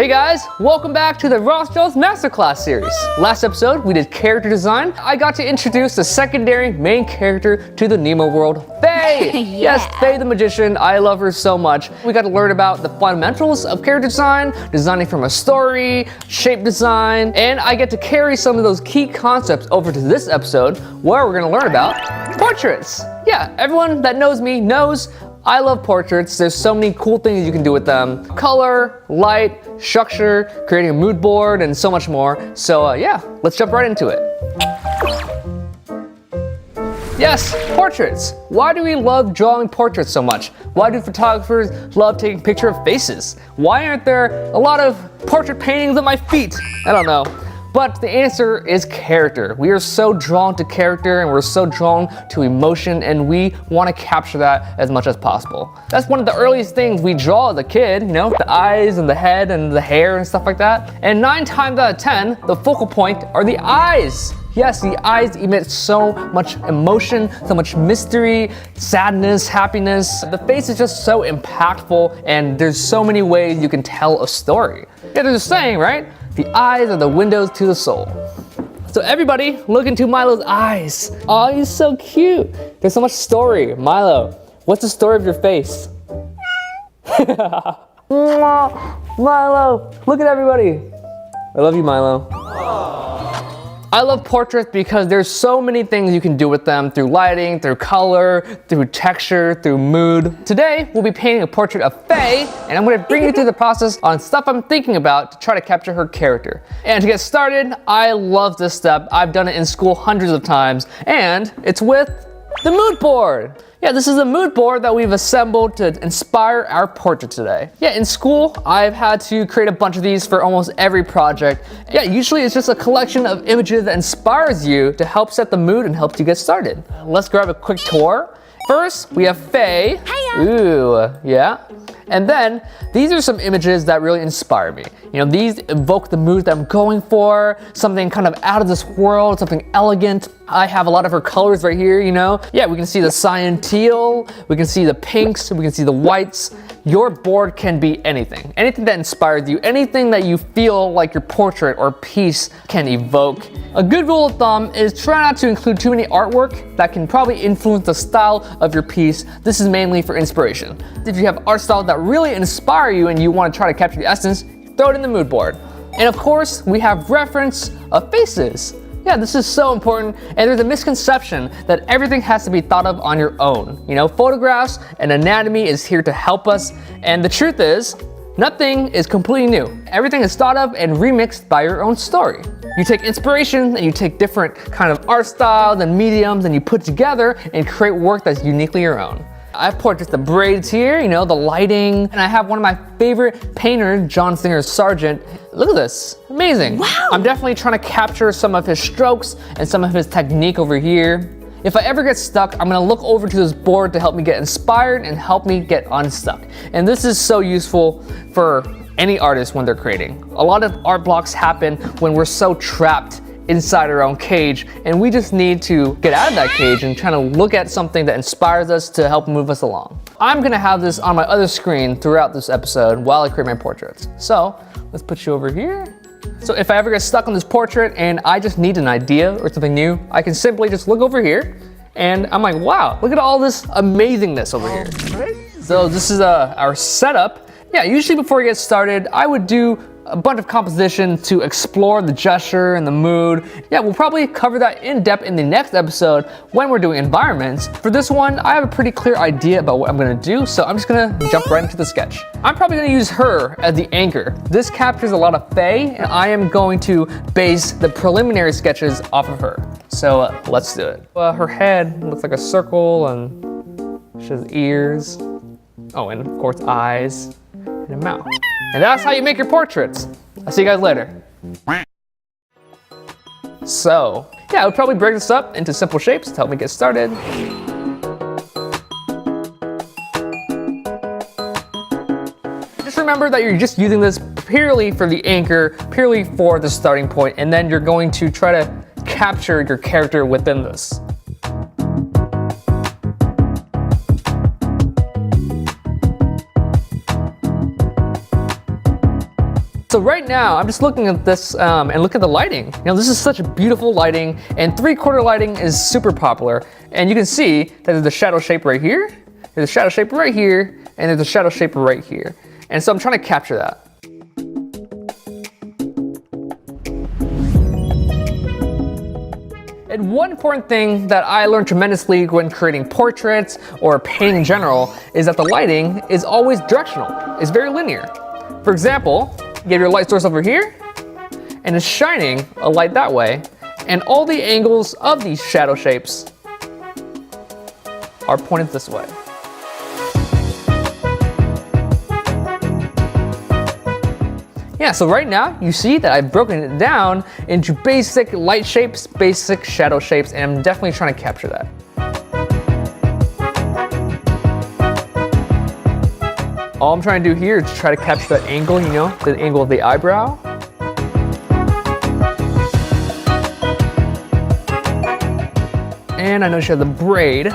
Hey guys, welcome back to the Rothschilds Masterclass series. Last episode, we did character design. I got to introduce the secondary main character to the Nemo world, Faye. Yes, Faye the magician. I love her so much. We got to learn about the fundamentals of character design, designing from a story, shape design, and I get to carry some of those key concepts over to this episode where we're going to learn about portraits. Yeah, everyone that knows me knows I love portraits. There's so many cool things you can do with them. Color, light, structure, creating a mood board, and so much more. So yeah, let's jump right into it. Yes, portraits. Why do we love drawing portraits so much? Why do photographers love taking pictures of faces? Why aren't there a lot of portrait paintings of my feet? I don't know. But the answer is character. We are so drawn to character and we're so drawn to emotion, and we want to capture that as much as possible. That's one of the earliest things we draw as a kid, you know, the eyes and the head and the hair and stuff like that. And 9 times out of 10, the focal point are the eyes. Yes, the eyes emit so much emotion, so much mystery, sadness, happiness. The face is just so impactful, and there's so many ways you can tell a story. Yeah, there's a saying, right? The eyes are the windows to the soul. So everybody, look into Milo's eyes. Oh, he's so cute. There's so much story. Milo, what's the story of your face? Milo, look at everybody. I love you, Milo. I love portraits because there's so many things you can do with them through lighting, through color, through texture, through mood. Today, we'll be painting a portrait of Faye, and I'm gonna bring you through the process on stuff I'm thinking about to try to capture her character. And to get started, I love this step. I've done it in school hundreds of times, and it's with the mood board. Yeah, this is a mood board that we've assembled to inspire our portrait today. Yeah, in school, I've had to create a bunch of these for almost every project. Yeah, usually it's just a collection of images that inspires you to help set the mood and helps you get started. Let's grab a quick tour. First, we have Faye. Ooh, yeah. And then, these are some images that really inspire me. You know, these evoke the mood that I'm going for, something kind of out of this world, something elegant. I have a lot of her colors right here, you know. Yeah, we can see the cyan teal, we can see the pinks, we can see the whites. Your board can be anything. Anything that inspires you, anything that you feel like your portrait or piece can evoke. A good rule of thumb is try not to include too many artwork that can probably influence the style of your piece. This is mainly for inspiration. If you have art styles that really inspire you and you want to try to capture the essence, throw it in the mood board. And of course, we have reference of faces. Yeah, this is so important, and there's a misconception that everything has to be thought of on your own. You know, photographs and anatomy is here to help us, and the truth is, nothing is completely new. Everything is thought of and remixed by your own story. You take inspiration and you take different kind of art styles and mediums and you put together and create work that's uniquely your own. I have portraits, the braids here, you know, the lighting, and I have one of my favorite painters, John Singer Sargent. Look at this, amazing. Wow. I'm definitely trying to capture some of his strokes and some of his technique over here. If I ever get stuck, I'm gonna look over to this board to help me get inspired and help me get unstuck. And this is so useful for any artist when they're creating. A lot of art blocks happen when we're so trapped inside our own cage, and we just need to get out of that cage and try to look at something that inspires us to help move us along. I'm gonna have this on my other screen throughout this episode while I create my portraits. So let's put you over here. So if I ever get stuck on this portrait and I just need an idea or something new, I can simply just look over here and I'm like, wow, look at all this amazingness over here. So this is our setup. Yeah, usually before we get started, I would do a bunch of composition to explore the gesture and the mood. Yeah, we'll probably cover that in depth in the next episode when we're doing environments. For this one, I have a pretty clear idea about what I'm gonna do, so I'm just gonna jump right into the sketch. I'm probably gonna use her as the anchor. This captures a lot of Faye, and I am going to base the preliminary sketches off of her. So let's do it. Her head looks like a circle, and she has ears. Oh, and of course eyes and a mouth. And that's how you make your portraits. I'll see you guys later. So, yeah, I would probably break this up into simple shapes to help me get started. Just remember that you're just using this purely for the anchor, purely for the starting point, and then you're going to try to capture your character within this. So right now, I'm just looking at this and look at the lighting. You know, this is such a beautiful lighting, and 3/4 lighting is super popular. And you can see that there's a shadow shape right here, there's a shadow shape right here, and there's a shadow shape right here. And so I'm trying to capture that. And one important thing that I learned tremendously when creating portraits or painting in general is that the lighting is always directional. It's very linear. For example, you have your light source over here, and it's shining a light that way, and all the angles of these shadow shapes are pointed this way. Yeah, so right now you see that I've broken it down into basic light shapes, basic shadow shapes, and I'm definitely trying to capture that. All I'm trying to do here is try to capture the angle, you know, the angle of the eyebrow. And I noticed you have the braid.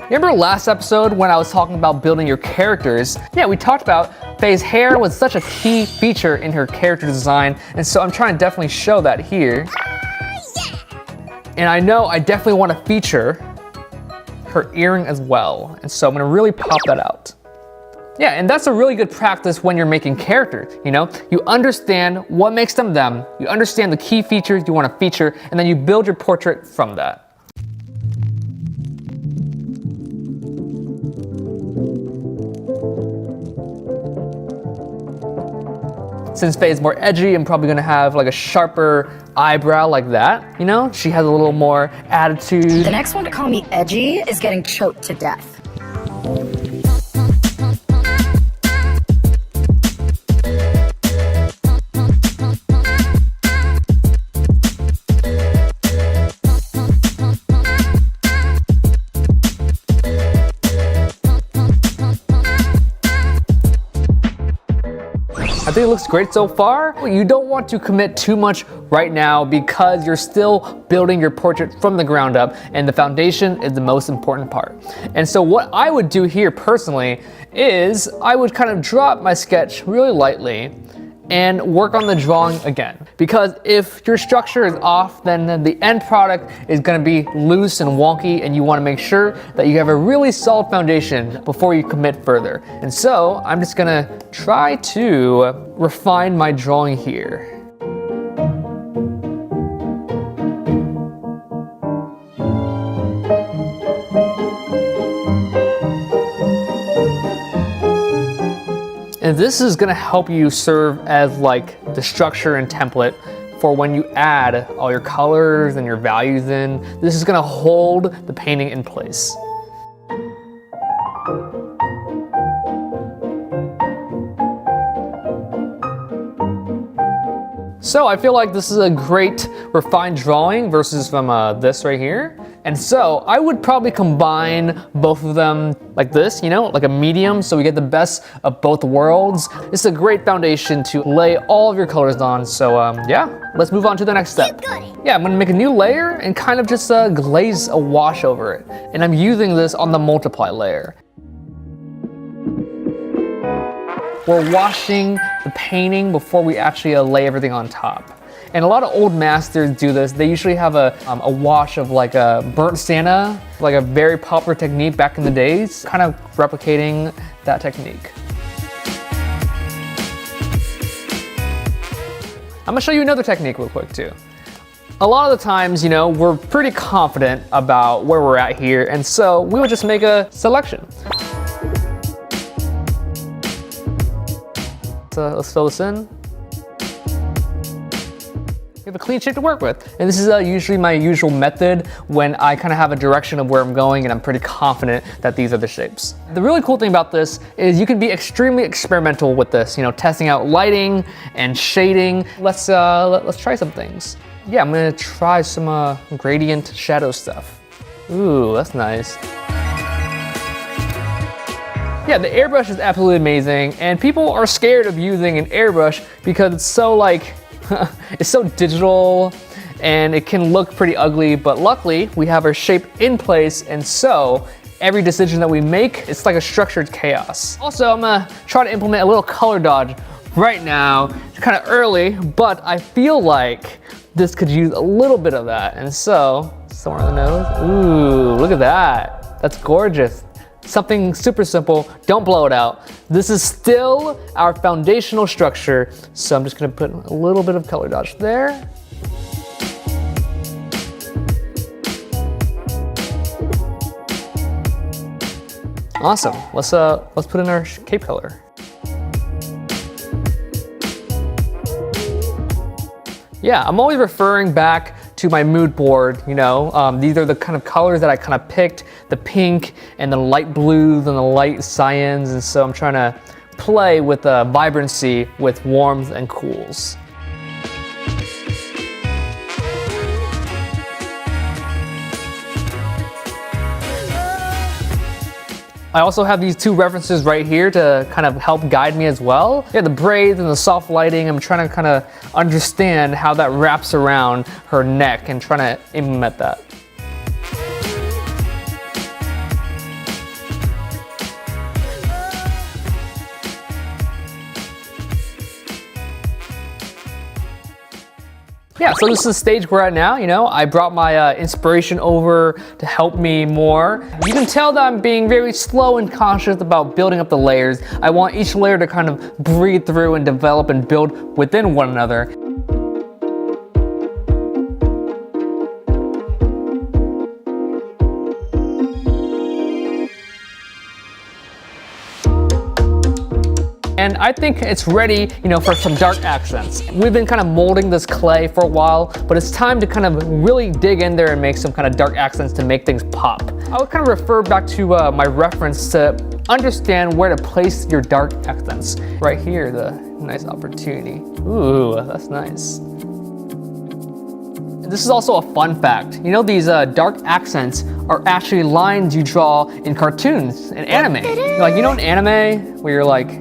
Remember last episode when I was talking about building your characters? Yeah, we talked about Faye's hair was such a key feature in her character design, and so I'm trying to definitely show that here. And I know I definitely want to feature her earring as well, and so I'm gonna really pop that out. Yeah, and that's a really good practice when you're making characters, you know? You understand what makes them them, you understand the key features you want to feature, and then you build your portrait from that. Since Faye is more edgy, I'm probably gonna have like a sharper eyebrow like that, you know? She has a little more attitude. The next one to call me edgy is getting choked to death. I think it looks great so far. You don't want to commit too much right now because you're still building your portrait from the ground up, and the foundation is the most important part. And so what I would do here personally is I would kind of drop my sketch really lightly and work on the drawing again. Because if your structure is off, then the end product is gonna be loose and wonky, and you wanna make sure that you have a really solid foundation before you commit further. And so I'm just gonna try to refine my drawing here. And this is gonna help you serve as like the structure and template for when you add all your colors and your values in. This is gonna hold the painting in place. So I feel like this is a great refined drawing versus from this right here. And so I would probably combine both of them like this, you know, like a medium, so we get the best of both worlds. It's a great foundation to lay all of your colors on. So yeah, let's move on to the next step. Yeah, I'm gonna make a new layer and kind of just glaze a wash over it. And I'm using this on the multiply layer. We're washing the painting before we actually lay everything on top. And a lot of old masters do this. They usually have a wash of like a burnt sienna, like a very popular technique back in the days, kind of replicating that technique. I'm gonna show you another technique real quick too. A lot of the times, you know, we're pretty confident about where we're at here, and so we would just make a selection. So let's fill this in. We have a clean shape to work with. And this is usually my usual method when I kind of have a direction of where I'm going and I'm pretty confident that these are the shapes. The really cool thing about this is you can be extremely experimental with this, you know, testing out lighting and shading. Let's try some things. Yeah, I'm gonna try some gradient shadow stuff. Ooh, that's nice. Yeah, the airbrush is absolutely amazing, and people are scared of using an airbrush because it's so like, it's so digital and it can look pretty ugly, but luckily we have our shape in place, and so every decision that we make, it's like a structured chaos. Also, I'm gonna try to implement a little color dodge right now. It's kind of early, but I feel like this could use a little bit of that. And so, somewhere on the nose. Ooh, look at that. That's gorgeous. Something super simple, don't blow it out. This is still our foundational structure, so I'm just gonna put a little bit of color dodge there. Awesome, let's put in our cape color. Yeah, I'm always referring back to my mood board, you know. These are the kind of colors that I kind of picked, the pink and the light blues and the light cyans, and so I'm trying to play with the vibrancy with warmth and cools. I also have these two references right here to kind of help guide me as well. Yeah, the braids and the soft lighting. I'm trying to kind of understand how that wraps around her neck and trying to implement that. Yeah, so this is the stage we're at now, you know. I brought my inspiration over to help me more. You can tell that I'm being very slow and cautious about building up the layers. I want each layer to kind of breathe through and develop and build within one another. And I think it's ready, you know, for some dark accents. We've been kind of molding this clay for a while, but it's time to kind of really dig in there and make some kind of dark accents to make things pop. I would kind of refer back to my reference to understand where to place your dark accents. Right here, the nice opportunity. Ooh, that's nice. This is also a fun fact. You know, these dark accents are actually lines you draw in cartoons and anime. Like, you know, in anime where you're like,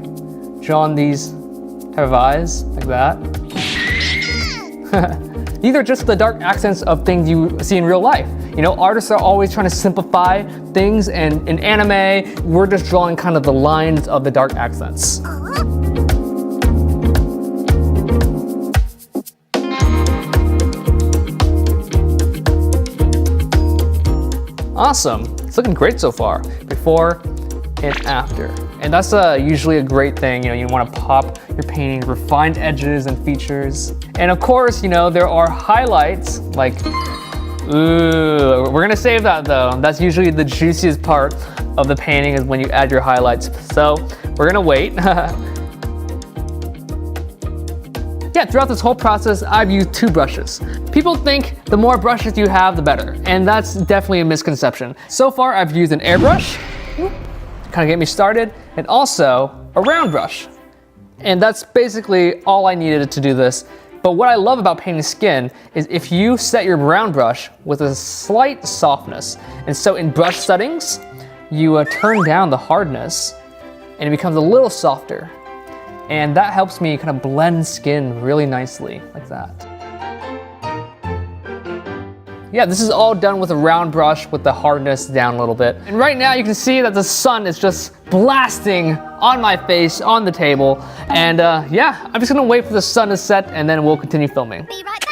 drawing these type of eyes, like that. These are just the dark accents of things you see in real life. You know, artists are always trying to simplify things, and in anime, we're just drawing kind of the lines of the dark accents. Awesome, it's looking great so far. Before and after. And that's usually a great thing. You know, you want to pop your painting, refined edges and features. And of course, you know, there are highlights like, ooh, we're gonna save that though. That's usually the juiciest part of the painting is when you add your highlights. So we're gonna wait. Yeah, throughout this whole process, I've used 2 brushes. People think the more brushes you have, the better. And that's definitely a misconception. So far, I've used an airbrush, kind of get me started, and also a round brush. And that's basically all I needed to do this. But what I love about painting skin is if you set your round brush with a slight softness. And so in brush settings, you turn down the hardness and it becomes a little softer. And that helps me kind of blend skin really nicely, like that. Yeah, this is all done with a round brush with the hardness down a little bit. And right now you can see that the sun is just blasting on my face, on the table. And yeah, I'm just gonna wait for the sun to set and then we'll continue filming. Be right back.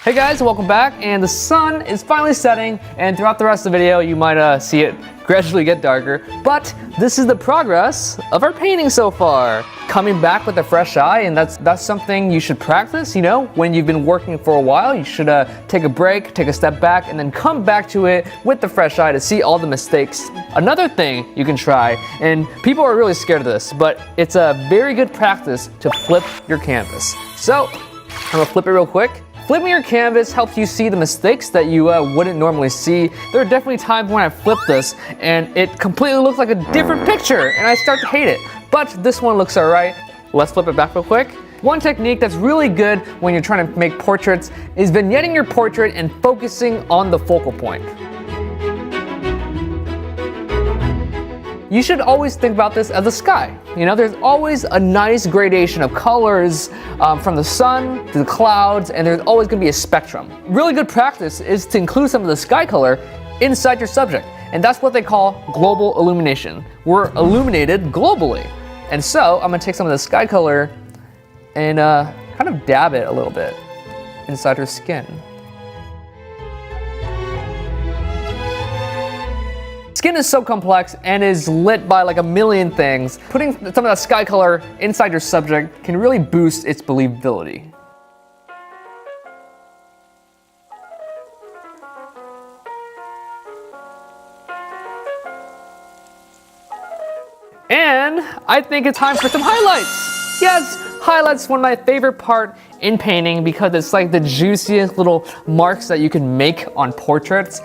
Hey guys, welcome back. And the sun is finally setting, and throughout the rest of the video, you might see it gradually get darker. But this is the progress of our painting so far. Coming back with a fresh eye, and that's something you should practice. You know, when you've been working for a while, you should take a break, take a step back, and then come back to it with the fresh eye to see all the mistakes. Another thing you can try, and people are really scared of this, but it's a very good practice to flip your canvas. So, I'm gonna flip it real quick. Flipping your canvas helps you see the mistakes that you wouldn't normally see. There are definitely times when I flip this and it completely looks like a different picture and I start to hate it. But this one looks all right. Let's flip it back real quick. One technique that's really good when you're trying to make portraits is vignetting your portrait and focusing on the focal point. you should always think about this as the sky. You know, there's always a nice gradation of colors from the sun to the clouds, and there's always gonna be a spectrum. Really good practice is to include some of the sky color inside your subject, and that's what they call global illumination. We're illuminated globally. And so I'm gonna take some of the sky color and kind of dab it a little bit inside her skin. Skin is so complex and is lit by like a million things. Putting some of that sky color inside your subject can really boost its believability. And I think it's time for some highlights. Yes, highlights one of my favorite part in painting because it's like the juiciest little marks that you can make on portraits.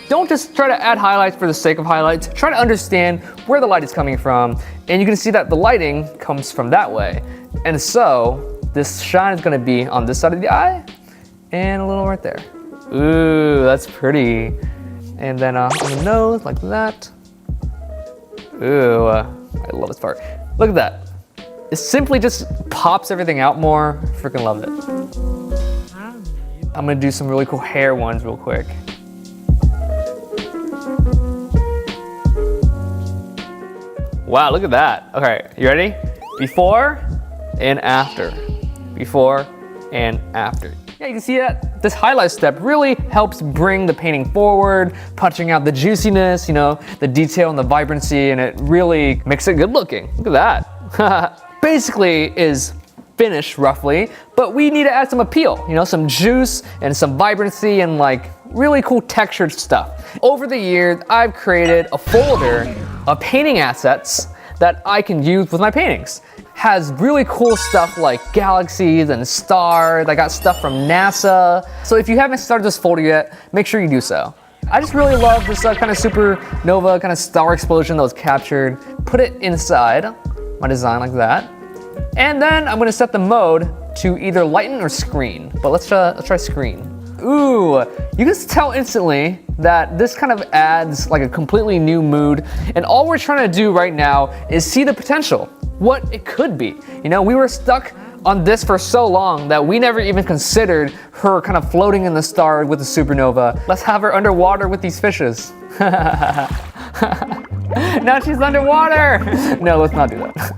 Don't just try to add highlights for the sake of highlights. Try to understand where the light is coming from. And you can see that the lighting comes from that way. And so this shine is gonna be on this side of the eye and a little right there. Ooh, that's pretty. And then on the nose like that. Ooh, I love this part. Look at that. It simply just pops everything out more. Freaking love it. I'm gonna do some really cool hair ones real quick. Wow, look at that. Okay, you ready? Before and after. Before and after. Yeah, you can see that this highlight step really helps bring the painting forward, punching out the juiciness, you know, the detail and the vibrancy, and it really makes it good looking. Look at that. Basically is finished roughly, but we need to add some appeal, you know, some juice and some vibrancy and like really cool textured stuff. Over the years, I've created a folder of painting assets that I can use with my paintings. Has really cool stuff like galaxies and stars. I got stuff from NASA. So if you haven't started this folder yet, make sure you do so. I just really love this kind of supernova, kind of star explosion that was captured. Put it inside my design like that. And then I'm gonna set the mode to either lighten or screen. But let's try screen. Ooh, you can tell instantly that this kind of adds like a completely new mood. And all we're trying to do right now is see the potential, what it could be. You know, we were stuck on this for so long that we never even considered her kind of floating in the star with the supernova. Let's have her underwater with these fishes. Now she's underwater. No, let's not do that.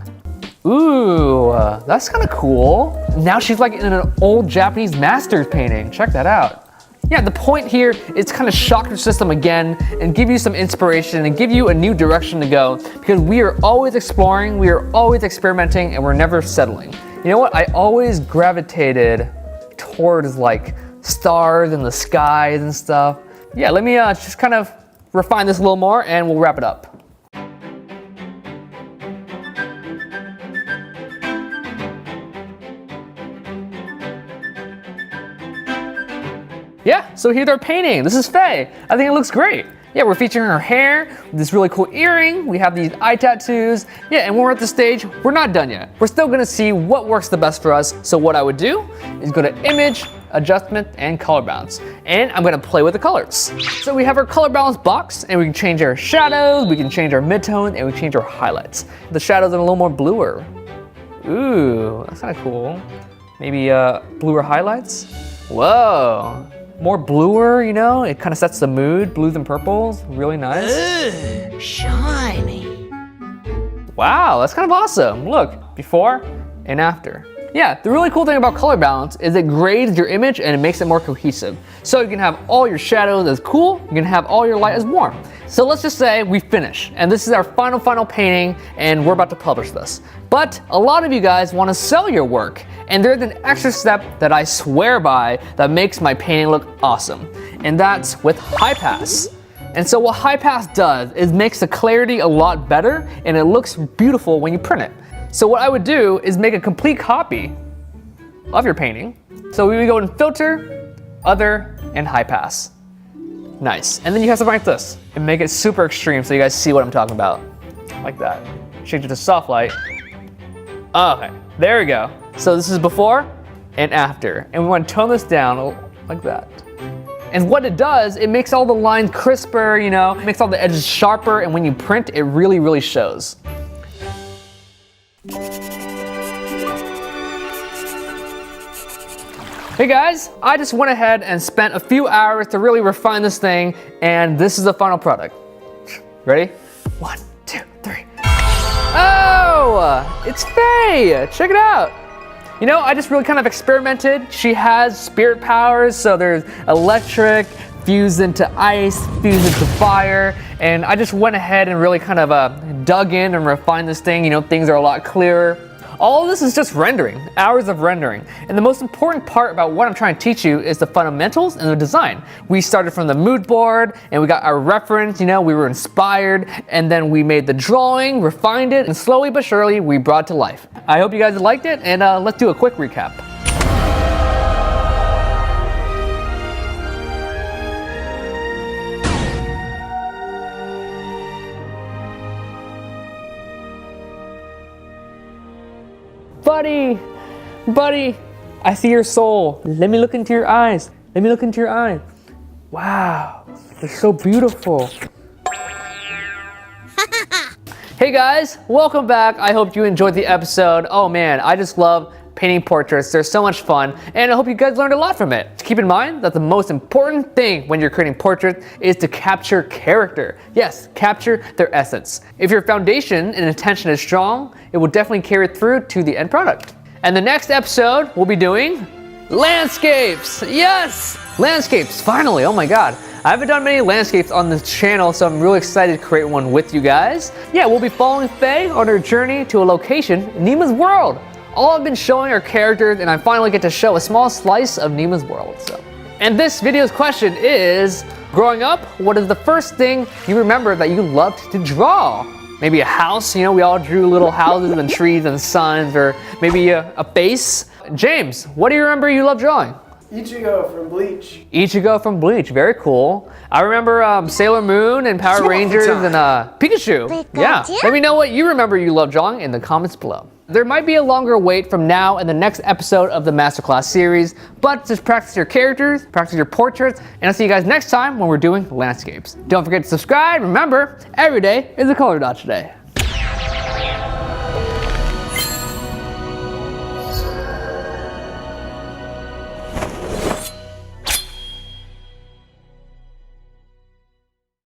Ooh, that's kind of cool. Now she's like in an old Japanese master's painting. Check that out. Yeah, the point here is kind of shock your system again and give you some inspiration and give you a new direction to go because we are always exploring, we are always experimenting, and we're never settling. You know what? I always gravitated towards like stars and the skies and stuff. Yeah, let me just kind of refine this a little more and we'll wrap it up. Yeah, so here's our painting. This is Faye. I think it looks great. Yeah, we're featuring her hair, this really cool earring. We have these eye tattoos. Yeah, and when we're at the stage, we're not done yet. We're still gonna see what works the best for us. So what I would do is go to Image, Adjustment, and Color Balance. And I'm gonna play with the colors. So we have our color balance box, and we can change our shadows, we can change our midtones, and we can change our highlights. The shadows are a little more bluer. Ooh, that's kinda cool. Maybe bluer highlights. Whoa. More bluer, you know, it kind of sets the mood. Blues and purples, really nice. Ugh, shiny. Wow, that's kind of awesome. Look, before and after. Yeah, the really cool thing about color balance is it grades your image and it makes it more cohesive. So you can have all your shadows as cool, you can have all your light as warm. So let's just say we finish, and this is our final painting, and we're about to publish this. But a lot of you guys want to sell your work, and there's an extra step that I swear by that makes my painting look awesome, and that's with high pass. And so what high pass does is makes the clarity a lot better, and it looks beautiful when you print it. So what I would do is make a complete copy of your painting. So we would go in Filter, Other, and High Pass. Nice. And then you have something like this and make it super extreme so you guys see what I'm talking about. Like that. Change it to soft light. Okay, there we go. So this is before and after. And we want to tone this down like that. And what it does, it makes all the lines crisper, you know, makes all the edges sharper, and when you print, it really, really shows. Hey guys, I just went ahead and spent a few hours to really refine this thing, and this is the final product. Ready? 1, 2, 3. Oh, it's Faye. Check it out. You know, I just really kind of experimented. She has spirit powers, so there's electric, fused into ice, fused into fire, and I just went ahead and really kind of dug in and refined this thing. You know, things are a lot clearer. All of this is just rendering, hours of rendering. And the most important part about what I'm trying to teach you is the fundamentals and the design. We started from the mood board and we got our reference, you know, we were inspired, and then we made the drawing, refined it, and slowly but surely we brought it to life. I hope you guys liked it, and let's do a quick recap. Buddy, I see your soul. Let me look into your eyes. Let me look into your eyes. Wow, they're so beautiful. Hey guys, welcome back. I hope you enjoyed the episode. Oh man, I just love painting portraits. They're so much fun, and I hope you guys learned a lot from it. Keep in mind that the most important thing when you're creating portraits is to capture character. Yes, capture their essence. If your foundation and intention is strong, it will definitely carry through to the end product. And the next episode, we'll be doing landscapes. Yes, landscapes, finally, oh my God. I haven't done many landscapes on this channel, so I'm really excited to create one with you guys. Yeah, we'll be following Faye on her journey to a location in Nima's world. All I've been showing are characters, and I finally get to show a small slice of Nima's world. And this video's question is, growing up, what is the first thing you remember that you loved to draw? Maybe a house, you know, we all drew little houses and trees and suns, or maybe a face. James, what do you remember you love drawing? Ichigo from Bleach. Ichigo from Bleach, very cool. I remember Sailor Moon and Power Rangers and Pikachu. Yeah, let me know what you remember you love drawing in the comments below. There might be a longer wait from now and the next episode of the Masterclass series, but just practice your characters, practice your portraits, and I'll see you guys next time when we're doing landscapes. Don't forget to subscribe. Remember, every day is a color dot today.